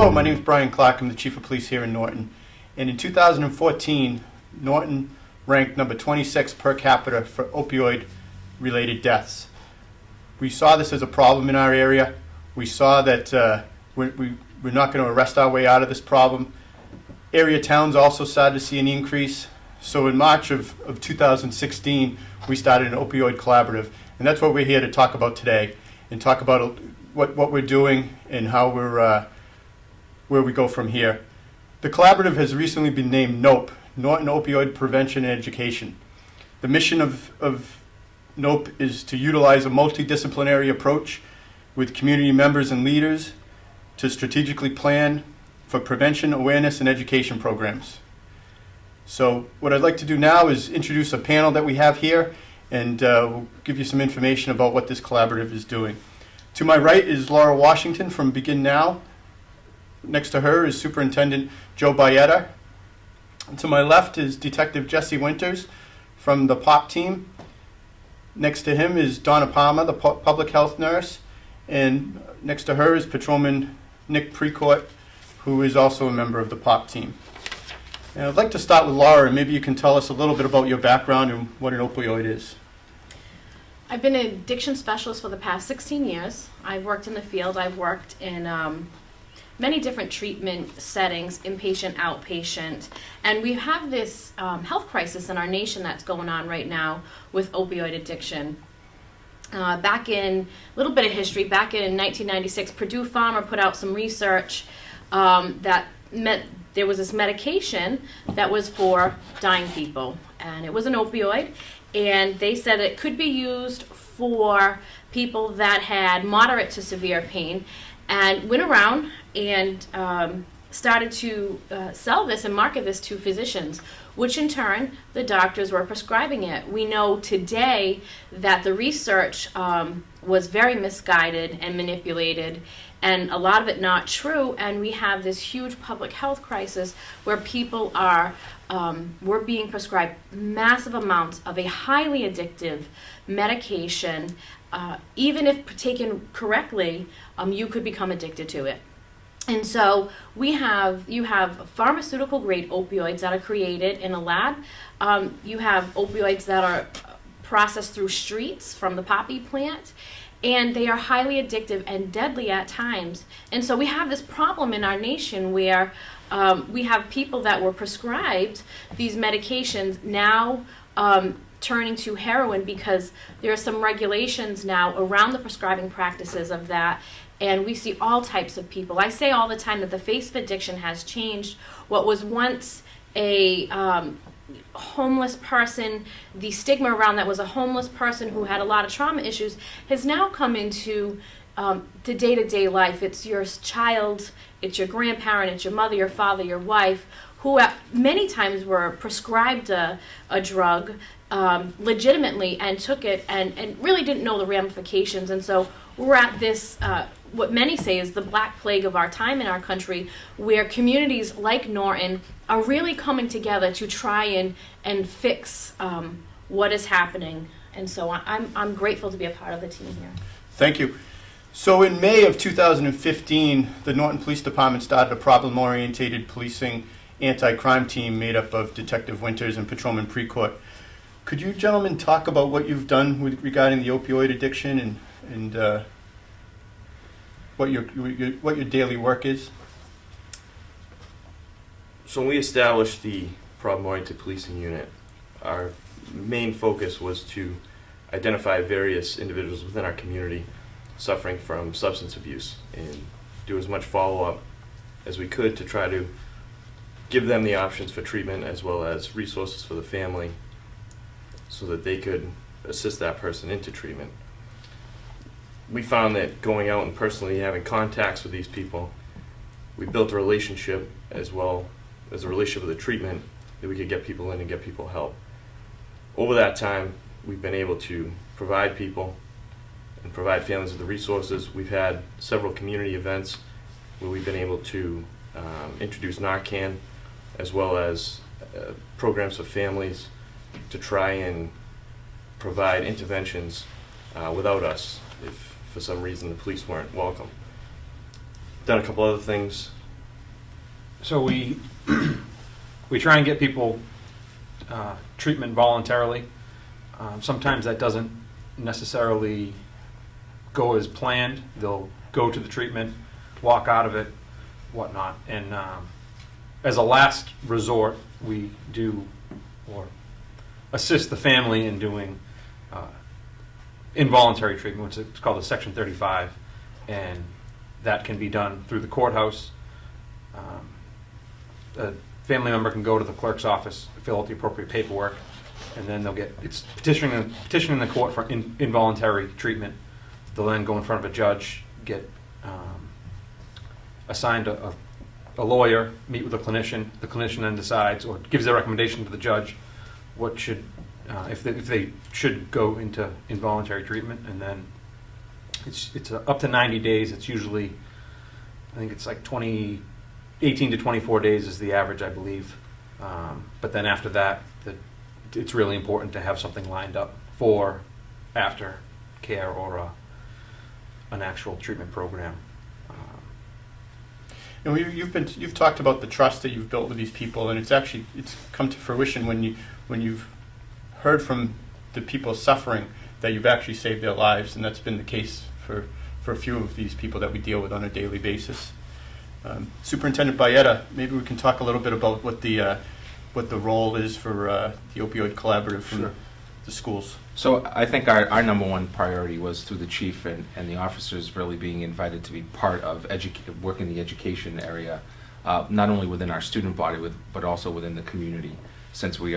Hello, my name is Brian Clark. I'm the Chief of Police here in Norton. And in 2014, Norton ranked number 26 per capita for opioid-related deaths. We saw this as a problem in our area. We saw that we're not going to arrest our way out of this problem. Area towns also started to see an increase. So in March of 2016, we started an opioid collaborative. And that's what we're here to talk about today, and talk about what we're doing and how where we go from here. The collaborative has recently been named NOPE, Norton Opioid Prevention and Education. The mission of NOPE is to utilize a multidisciplinary approach with community members and leaders to strategically plan for prevention, awareness, and education programs. So what I'd like to do now is introduce a panel that we have here, and we'll give you some information about what this collaborative is doing. To my right is Laura Washington from Begin Now. Next to her is Superintendent Joe Baeta. And to my left is Detective Jesse Winters from the POP team. Next to him is Donna Palmer, the public health nurse. And next to her is Patrolman Nick Precourt, who is also a member of the POP team. And I'd like to start with Laura, and maybe you can tell us a little bit about your background and what an opioid is. I've been an addiction specialist for the past 16 years. I've worked in the field. I've worked in many different treatment settings, inpatient, outpatient, and we have this health crisis in our nation that's going on right now with opioid addiction. Back in, a little bit of history, back in 1996, Purdue Pharma put out some research that meant there was this medication that was for dying people, and it was an opioid, and they said it could be used for people that had moderate to severe pain, and went around and started to sell this and market this to physicians, which in turn the doctors were prescribing it. We know today that the research was very misguided and manipulated, and a lot of it not true, and we have this huge public health crisis where people are we're being prescribed massive amounts of a highly addictive medication. Even if taken correctly, you could become addicted to it. And so you have pharmaceutical grade opioids that are created in a lab. You have opioids that are processed through streets from the poppy plant, and they are highly addictive and deadly at times. And so we have this problem in our nation where we have people that were prescribed these medications now turning to heroin because there are some regulations now around the prescribing practices of that, and we see all types of people. I say all the time that the face of addiction has changed. What was once a homeless person, the stigma around that was a homeless person who had a lot of trauma issues, has now come into the day-to-day life. It's your child, it's your grandparent, it's your mother, your father, your wife, who many times were prescribed a drug legitimately and took it and really didn't know the ramifications. And so we're at this, what many say is the black plague of our time in our country, where communities like Norton are really coming together to try and fix what is happening. And so I'm grateful to be a part of the team here. Thank you. So in May of 2015, the Norton Police Department started a problem-oriented policing anti-crime team made up of Detective Winters and Patrolman Precourt. Could you gentlemen talk about what you've done regarding the opioid addiction and what your daily work is? So when we established the problem-oriented policing unit, our main focus was to identify various individuals within our community suffering from substance abuse and do as much follow-up as we could to try to give them the options for treatment as well as resources for the family so that they could assist that person into treatment. We found that going out and personally having contacts with these people, we built a relationship as well as a relationship with the treatment that we could get people in and get people help. Over that time, we've been able to provide people and provide families with the resources. We've had several community events where we've been able to introduce Narcan as well as programs for families to try and provide interventions without us if for some reason the police weren't welcome. Done a couple other things So we we try and get people treatment voluntarily. Sometimes that doesn't necessarily go as planned. They'll go to the treatment, walk out of it, whatnot. And as a last resort, we do or assist the family in doing involuntary treatment, which is called a Section 35, and that can be done through the courthouse. A family member can go to the clerk's office, fill out the appropriate paperwork, and then it's petitioning the court for involuntary treatment. They'll then go in front of a judge, get assigned a lawyer, meet with a clinician. The clinician then decides or gives their recommendation to the judge what should, if they should go into involuntary treatment, and then it's up to 90 days. It's usually, I think it's like 18 to 24 days is the average, I believe. But then after that, it's really important to have something lined up for after care or an actual treatment program. And you've talked about the trust that you've built with these people, and it's come to fruition when you've heard from the people suffering that you've actually saved their lives, and that's been the case for a few of these people that we deal with on a daily basis. Superintendent Bayetta, maybe we can talk a little bit about what the role is for the Opioid Collaborative from Sure. the schools. So I think our number one priority was through the chief and the officers really being invited to be part of work in the education area, not only within our student body, but also within the community, since we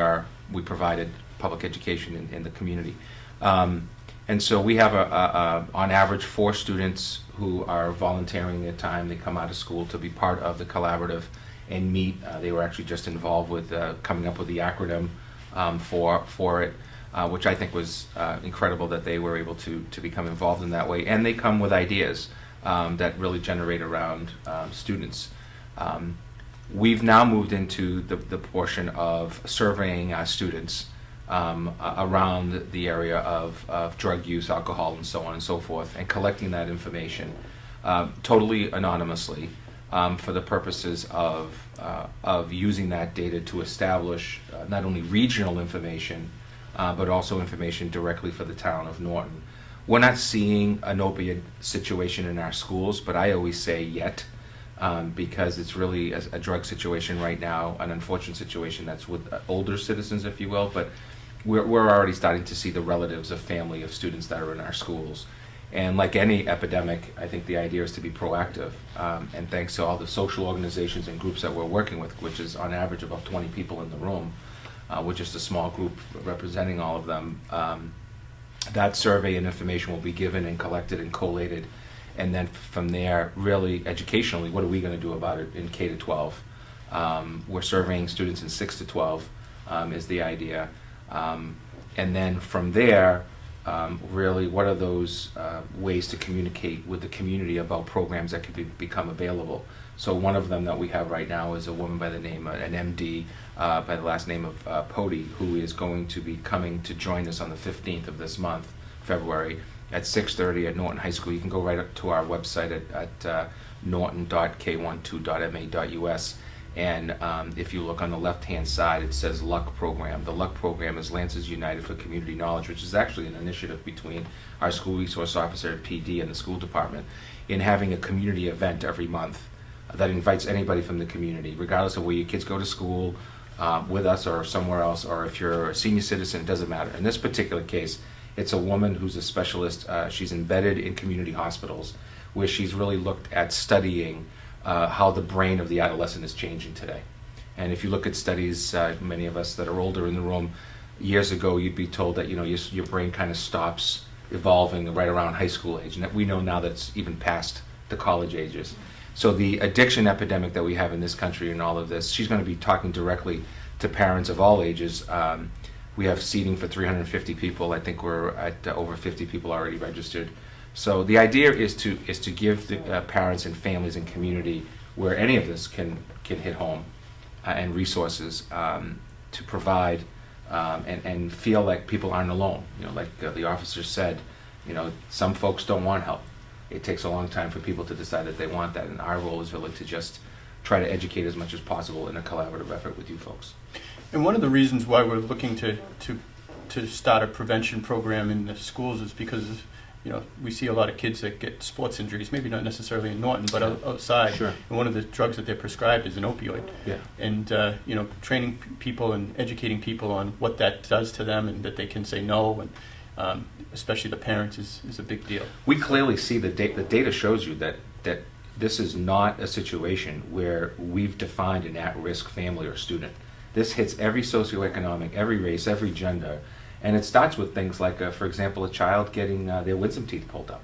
provided public education in the community. And so we have on average 4 students who are volunteering their time. They come out of school to be part of the collaborative and meet. They were actually just involved with coming up with the acronym for it, which I think was incredible that they were able to become involved in that way. And they come with ideas that really generate around students. We've now moved into the portion of surveying our students around the area of drug use, alcohol, and so on and so forth, and collecting that information totally anonymously for the purposes of using that data to establish not only regional information, but also information directly for the town of Norton. We're not seeing an opiate situation in our schools, but I always say yet, because it's really a drug situation right now, an unfortunate situation that's with older citizens, if you will, but we're already starting to see the relatives of family of students that are in our schools. And like any epidemic, I think the idea is to be proactive. And thanks to all the social organizations and groups that we're working with, which is on average about 20 people in the room, with just a small group representing all of them, that survey and information will be given and collected and collated. And then from there, really educationally, what are we going to do about it in K to 12? We're surveying students in 6 to 12 is the idea. And then from there, really, what are those ways to communicate with the community about programs that could become available? So one of them that we have right now is a woman by the name, an MD, by the last name of Pody, who is going to be coming to join us on the 15th of this month, February, at 6:30 at Norton High School. You can go right up to our website at norton.k12.ma.us. And if you look on the left-hand side, it says LUCK program. The LUCK program is Lancers United for Community Knowledge, which is actually an initiative between our school resource officer at PD and the school department in having a community event every month that invites anybody from the community, regardless of where your kids go to school, with us or somewhere else, or if you're a senior citizen, it doesn't matter. In this particular case, it's a woman who's a specialist. She's embedded in community hospitals, where she's really looked at studying how the brain of the adolescent is changing today. And if you look at studies, many of us that are older in the room, years ago you'd be told that your brain kind of stops evolving right around high school age, and we know now that it's even past the college ages. So the addiction epidemic that we have in this country and all of this, she's going to be talking directly to parents of all ages. We have seating for 350 people. I think we're at over 50 people already registered. So the idea is to give the parents and families and community where any of this can hit home and resources to provide and feel like people aren't alone. Like the officer said, some folks don't want help. It takes a long time for people to decide that they want that, and our role is really to just try to educate as much as possible in a collaborative effort with you folks. And one of the reasons why we're looking to start a prevention program in the schools is because, you know, we see a lot of kids that get sports injuries, maybe not necessarily in Norton, but outside. Sure. And one of the drugs that they're prescribed is an opioid. Yeah. And, you know, training people and educating people on what that does to them and that they can say no, and especially the parents is a big deal. We clearly see the data shows you that this is not a situation where we've defined an at-risk family or student. This hits every socioeconomic, every race, every gender, and it starts with things like, for example, a child getting their wisdom teeth pulled up,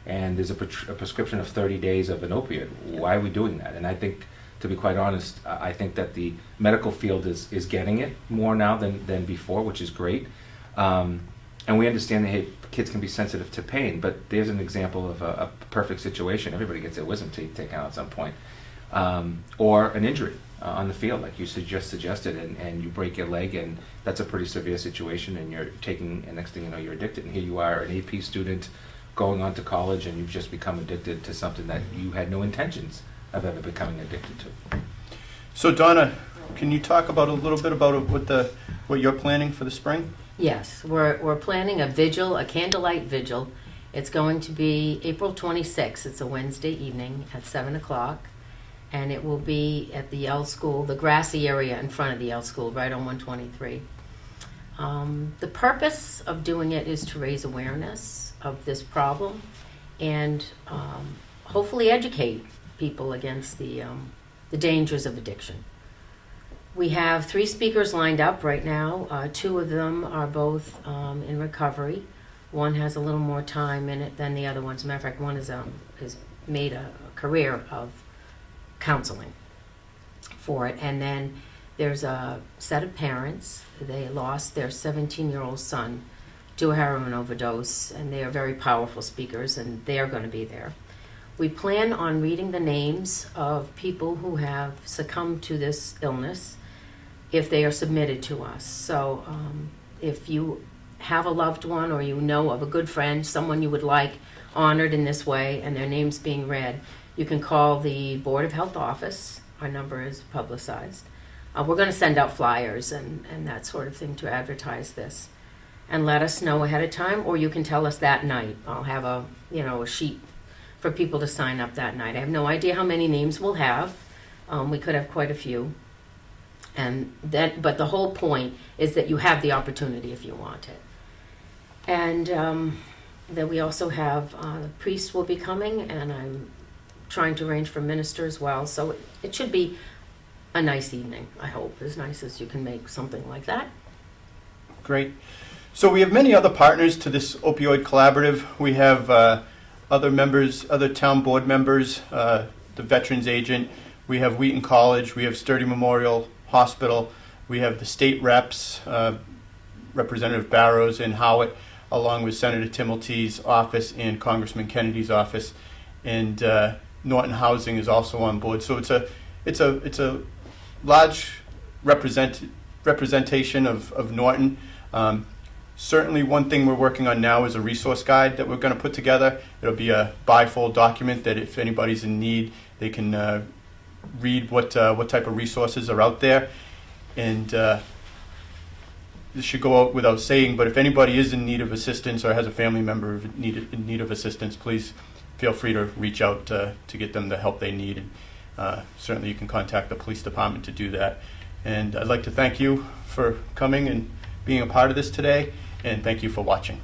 and there's a prescription of 30 days of an opioid. Why are we doing that? And I think, to be quite honest, I think that the medical field is getting it more now than before, which is great. And we understand that, hey, kids can be sensitive to pain, but there's an example of a perfect situation. Everybody gets their wisdom teeth taken out at some point. Or an injury on the field, like you just suggested, and you break your leg, and that's a pretty severe situation, and you're taking, and next thing you know, you're addicted. And here you are, an AP student going on to college, and you've just become addicted to something that you had no intentions of ever becoming addicted to. So Donna, can you talk about a little bit about what you're planning for the spring? Yes, we're planning a vigil, a candlelight vigil. It's going to be April 26th. It's a Wednesday evening at 7 o'clock. And it will be at the Yale School, the grassy area in front of the Yale School, right on 123. The purpose of doing it is to raise awareness of this problem and hopefully educate people against the dangers of addiction. We have 3 speakers lined up right now. 2 of them are both in recovery. One has a little more time in it than the other one. As a matter of fact, one has made a career of counseling for it. And then there's a set of parents. They lost their 17-year-old son to a heroin overdose, and they are very powerful speakers, and they are going to be there. We plan on reading the names of people who have succumbed to this illness if they are submitted to us. So if you have a loved one or you know of a good friend, someone you would like honored in this way, and their names being read, you can call the Board of Health office. Our number is publicized. We're going to send out flyers and that sort of thing to advertise this. And let us know ahead of time, or you can tell us that night. I'll have a sheet for people to sign up that night. I have no idea how many names we'll have. We could have quite a few. But the whole point is that you have the opportunity if you want it. And then we also have the priests will be coming, and I'm trying to arrange for minister as well. So it should be a nice evening, I hope, as nice as you can make something like that. Great. So we have many other partners to this opioid collaborative. We have other members, other town board members, the veterans agent. We have Wheaton College. We have Sturdy Memorial Hospital. We have the state reps, Representative Barrows and Howitt, along with Senator Timilty's office and Congressman Kennedy's office. And Norton Housing is also on board. So it's a large representation of Norton. Certainly one thing we're working on now is a resource guide that we're going to put together. It'll be a bifold document that if anybody's in need, they can read what type of resources are out there. And this should go out without saying, but if anybody is in need of assistance or has a family member in need of assistance, please feel free to reach out to get them the help they need. And certainly you can contact the police department to do that. And I'd like to thank you for coming and being a part of this today, and thank you for watching.